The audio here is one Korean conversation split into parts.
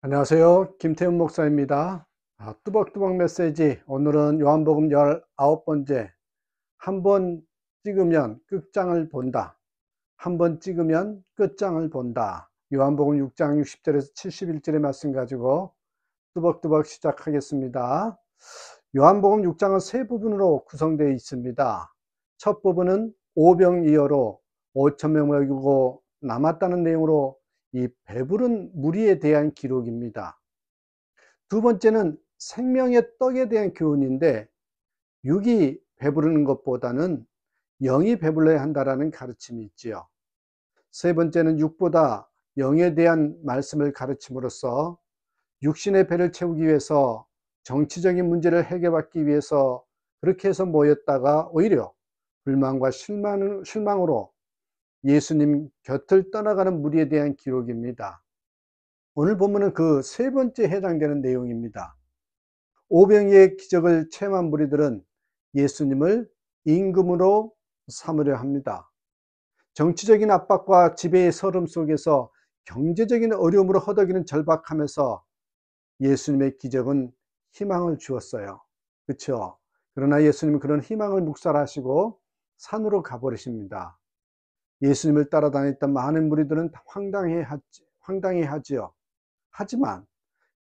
안녕하세요. 김태훈 목사입니다. 뚜벅뚜벅 메시지. 오늘은 요한복음 19번째. 한 번 찍으면 끝장을 본다. 한 번 찍으면 끝장을 본다. 요한복음 6장 60절에서 71절의 말씀 가지고 뚜벅뚜벅 시작하겠습니다. 요한복음 6장은 세 부분으로 구성되어 있습니다. 첫 부분은 오병이어로 5천 명 먹이고 남았다는 내용으로 이 배부른 무리에 대한 기록입니다. 두 번째는 생명의 떡에 대한 교훈인데, 육이 배부르는 것보다는 영이 배불러야 한다라는 가르침이 있지요. 세 번째는 육보다 영에 대한 말씀을 가르침으로써 육신의 배를 채우기 위해서, 정치적인 문제를 해결받기 위해서 그렇게 해서 모였다가 오히려 불만과 실망으로 예수님 곁을 떠나가는 무리에 대한 기록입니다. 오늘 본문은 그 세 번째 해당되는 내용입니다. 오병이의 기적을 체험한 무리들은 예수님을 임금으로 삼으려 합니다. 정치적인 압박과 지배의 서름 속에서 경제적인 어려움으로 허덕이는 절박함에서 예수님의 기적은 희망을 주었어요. 그렇죠? 그러나 예수님은 그런 희망을 묵살하시고 산으로 가버리십니다. 예수님을 따라다녔던 많은 무리들은 황당해하지요. 하지만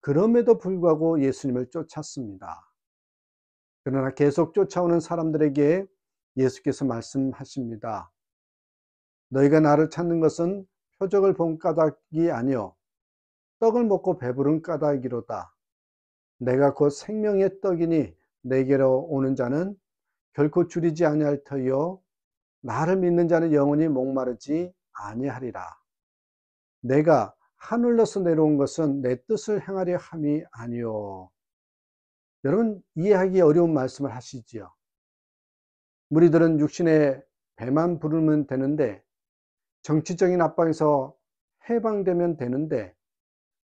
그럼에도 불구하고 예수님을 쫓았습니다. 그러나 계속 쫓아오는 사람들에게 예수께서 말씀하십니다. 너희가 나를 찾는 것은 표적을 본 까닭이 아니요 떡을 먹고 배부른 까닭이로다. 내가 곧 생명의 떡이니 내게로 오는 자는 결코 줄이지 아니할 터이요 나를 믿는 자는 영원히 목마르지 아니하리라. 내가 하늘로서 내려온 것은 내 뜻을 행하려 함이 아니요. 여러분, 이해하기 어려운 말씀을 하시지요. 무리들은 육신의 배만 부르면 되는데, 정치적인 압박에서 해방되면 되는데,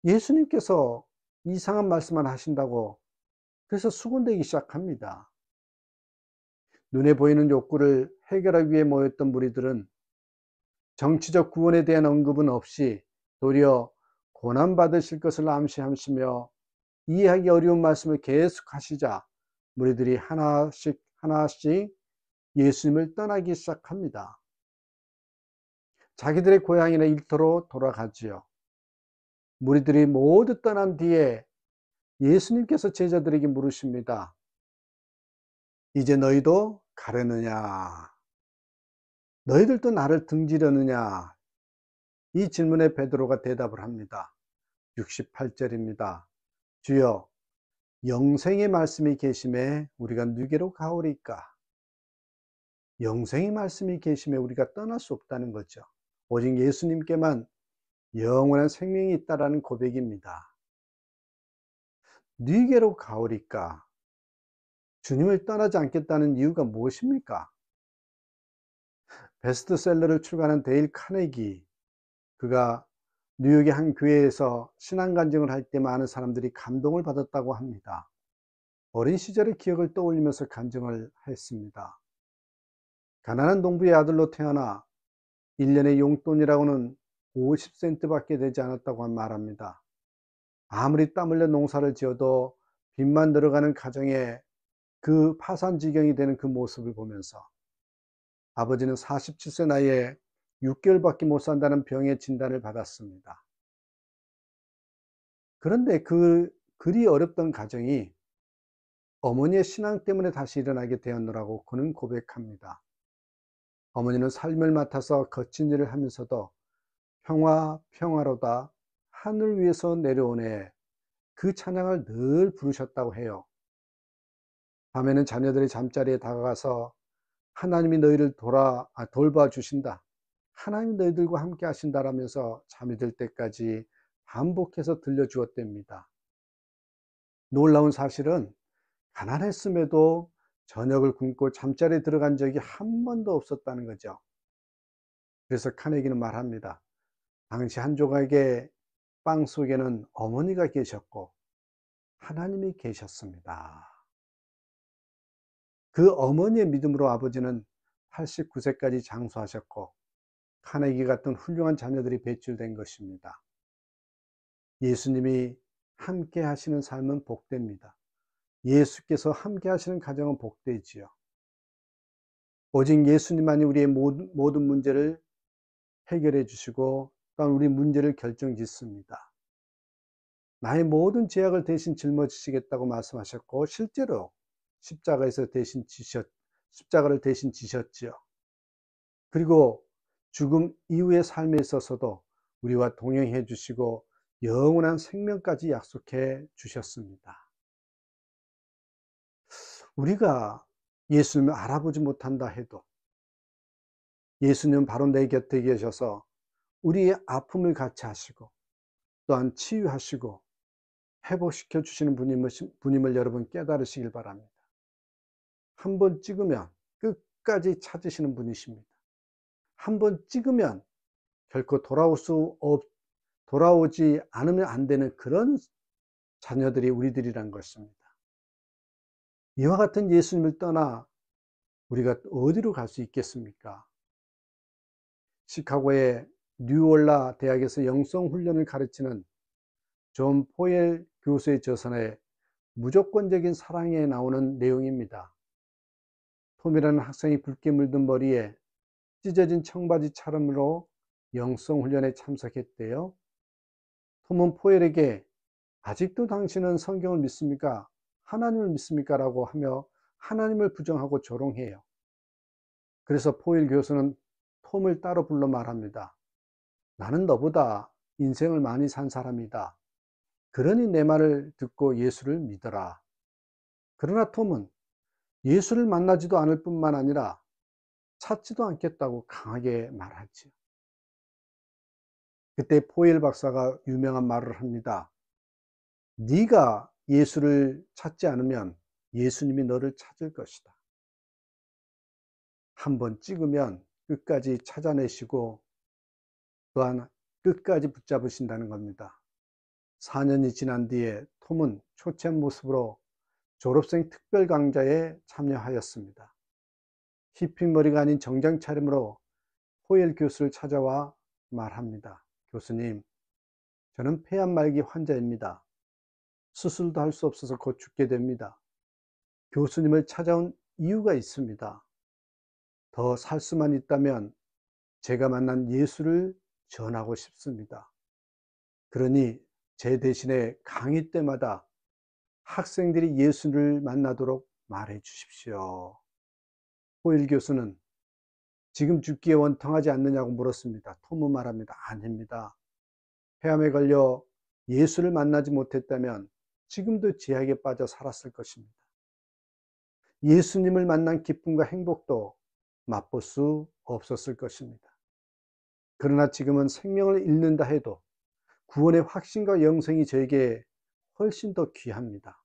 예수님께서 이상한 말씀만 하신다고 그래서 수군대기 시작합니다. 눈에 보이는 욕구를 해결하기 위해 모였던 무리들은 정치적 구원에 대한 언급은 없이 도리어 고난받으실 것을 암시하시며 이해하기 어려운 말씀을 계속 하시자 무리들이 하나씩 예수님을 떠나기 시작합니다. 자기들의 고향이나 일터로 돌아가지요. 무리들이 모두 떠난 뒤에 예수님께서 제자들에게 물으십니다. 이제 너희도 가려느냐? 너희들도 나를 등지려느냐? 이 질문에 베드로가 대답을 합니다. 68절입니다. 주여, 영생의 말씀이 계심에 우리가 누게로 가오리까? 영생의 말씀이 계심에 우리가 떠날 수 없다는 거죠. 오직 예수님께만 영원한 생명이 있다라는 고백입니다. 누게로 가오리까? 주님을 떠나지 않겠다는 이유가 무엇입니까? 베스트셀러를 출간한 데일 카네기, 그가 뉴욕의 한 교회에서 신앙 간증을 할 때 많은 사람들이 감동을 받았다고 합니다. 어린 시절의 기억을 떠올리면서 간증을 했습니다. 가난한 농부의 아들로 태어나 1년의 용돈이라고는 50센트밖에 되지 않았다고 말합니다. 아무리 땀 흘려 농사를 지어도 빚만 늘어가는 가정에 그 파산지경이 되는 그 모습을 보면서 아버지는 47세 나이에 6개월밖에 못 산다는 병의 진단을 받았습니다. 그런데 그리 어렵던 가정이 어머니의 신앙 때문에 다시 일어나게 되었노라고 그는 고백합니다. 어머니는 삶을 맡아서 거친 일을 하면서도 평화로다 하늘 위에서 내려오네 그 찬양을 늘 부르셨다고 해요. 밤에는 자녀들의 잠자리에 다가가서 하나님이 너희를 돌봐 주신다. 하나님이 너희들과 함께 하신다라면서 잠이 들 때까지 반복해서 들려주었답니다. 놀라운 사실은 가난했음에도 저녁을 굶고 잠자리에 들어간 적이 한 번도 없었다는 거죠. 그래서 카네기는 말합니다. 당시 한 조각의 빵 속에는 어머니가 계셨고 하나님이 계셨습니다. 그 어머니의 믿음으로 아버지는 89세까지 장수하셨고 카네기 같은 훌륭한 자녀들이 배출된 것입니다. 예수님이 함께 하시는 삶은 복됩니다. 예수께서 함께 하시는 가정은 복되지요. 오직 예수님만이 우리의 모든 문제를 해결해 주시고 또한 우리 문제를 결정짓습니다. 나의 모든 죄악을 대신 짊어지시겠다고 말씀하셨고 실제로 십자가를 대신 지셨지요. 그리고 죽음 이후의 삶에 있어서도 우리와 동행해 주시고 영원한 생명까지 약속해 주셨습니다. 우리가 예수님을 알아보지 못한다 해도 예수님은 바로 내 곁에 계셔서 우리의 아픔을 같이 하시고 또한 치유하시고 회복시켜 주시는 분임을 여러분 깨달으시길 바랍니다. 한번 찍으면 끝까지 찾으시는 분이십니다. 한번 찍으면 결코 돌아오지 않으면 안 되는 그런 자녀들이 우리들이란 것입니다. 이와 같은 예수님을 떠나 우리가 어디로 갈 수 있겠습니까? 시카고의 뉴올라 대학에서 영성훈련을 가르치는 존 포엘 교수의 저서에 무조건적인 사랑에 나오는 내용입니다. 톰이라는 학생이 붉게 물든 머리에 찢어진 청바지 차림으로 영성훈련에 참석했대요. 톰은 포엘에게 아직도 당신은 성경을 믿습니까? 하나님을 믿습니까? 라고 하며 하나님을 부정하고 조롱해요. 그래서 포엘 교수는 톰을 따로 불러 말합니다. 나는 너보다 인생을 많이 산 사람이다. 그러니 내 말을 듣고 예수를 믿어라. 그러나 톰은 예수를 만나지도 않을 뿐만 아니라 찾지도 않겠다고 강하게 말하지요. 그때 포엘 박사가 유명한 말을 합니다. 네가 예수를 찾지 않으면 예수님이 너를 찾을 것이다. 한번 찍으면 끝까지 찾아내시고 또한 끝까지 붙잡으신다는 겁니다. 4년이 지난 뒤에 톰은 초췌한 모습으로 졸업생 특별 강좌에 참여하였습니다. 히피머리가 아닌 정장 차림으로 포엘 교수를 찾아와 말합니다. 교수님, 저는 폐암말기 환자입니다. 수술도 할 수 없어서 곧 죽게 됩니다. 교수님을 찾아온 이유가 있습니다. 더 살 수만 있다면 제가 만난 예수를 전하고 싶습니다. 그러니 제 대신에 강의 때마다 학생들이 예수를 만나도록 말해 주십시오. 포일 교수는 지금 죽기에 원통하지 않느냐고 물었습니다. 톰은 말합니다. 아닙니다. 폐암에 걸려 예수를 만나지 못했다면 지금도 죄악에 빠져 살았을 것입니다. 예수님을 만난 기쁨과 행복도 맛볼 수 없었을 것입니다. 그러나 지금은 생명을 잃는다 해도 구원의 확신과 영생이 저에게 훨씬 더 귀합니다.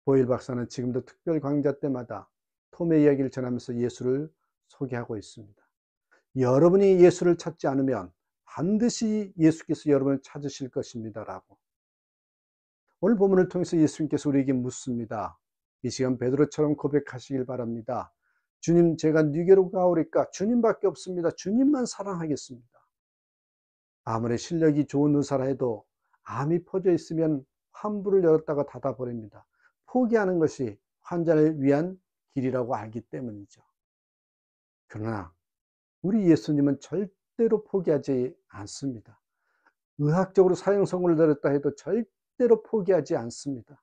보일 박사는 지금도 특별 강좌 때마다 톰의 이야기를 전하면서 예수를 소개하고 있습니다. 여러분이 예수를 찾지 않으면 반드시 예수께서 여러분을 찾으실 것입니다. 라고. 오늘 본문을 통해서 예수님께서 우리에게 묻습니다. 이 시간 베드로처럼 고백하시길 바랍니다. 주님, 제가 네게로 가오리까? 주님밖에 없습니다. 주님만 사랑하겠습니다. 아무리 실력이 좋은 의사라 해도 암이 퍼져 있으면 환부를 열었다가 닫아버립니다. 포기하는 것이 환자를 위한 길이라고 알기 때문이죠. 그러나 우리 예수님은 절대로 포기하지 않습니다. 의학적으로 사형 선고를 내렸다 해도 절대로 포기하지 않습니다.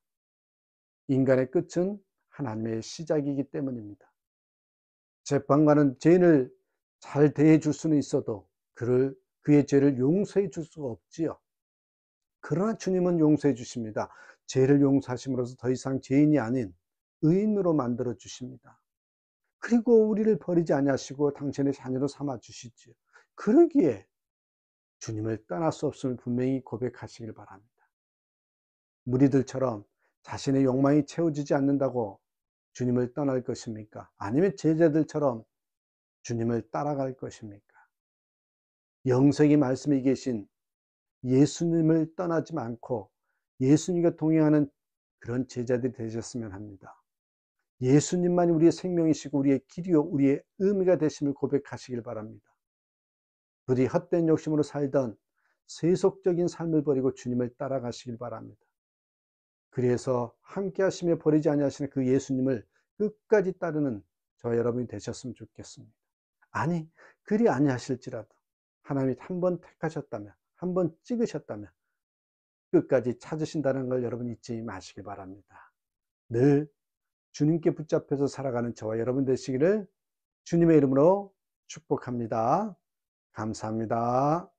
인간의 끝은 하나님의 시작이기 때문입니다. 재판관은 죄인을 잘 대해 줄 수는 있어도 그의 죄를 용서해 줄 수가 없지요. 그러나 주님은 용서해 주십니다. 죄를 용서하심으로써 더 이상 죄인이 아닌 의인으로 만들어 주십니다. 그리고 우리를 버리지 아니하시고 당신의 자녀로 삼아 주시지요. 그러기에 주님을 떠날 수 없음을 분명히 고백하시길 바랍니다. 무리들처럼 자신의 욕망이 채워지지 않는다고 주님을 떠날 것입니까? 아니면 제자들처럼 주님을 따라갈 것입니까? 영생의 말씀에 계신 예수님을 떠나지 않고 예수님과 동행하는 그런 제자들이 되셨으면 합니다. 예수님만이 우리의 생명이시고 우리의 길이요 우리의 의미가 되심을 고백하시길 바랍니다. 부디 헛된 욕심으로 살던 세속적인 삶을 버리고 주님을 따라가시길 바랍니다. 그래서 함께 하시며 버리지 아니하시는 그 예수님을 끝까지 따르는 저와 여러분이 되셨으면 좋겠습니다. 아니, 그리 아니하실지라도 하나님이 한 번 택하셨다면, 한 번 찍으셨다면 끝까지 찾으신다는 걸 여러분 잊지 마시기 바랍니다. 늘 주님께 붙잡혀서 살아가는 저와 여러분 되시기를 주님의 이름으로 축복합니다. 감사합니다.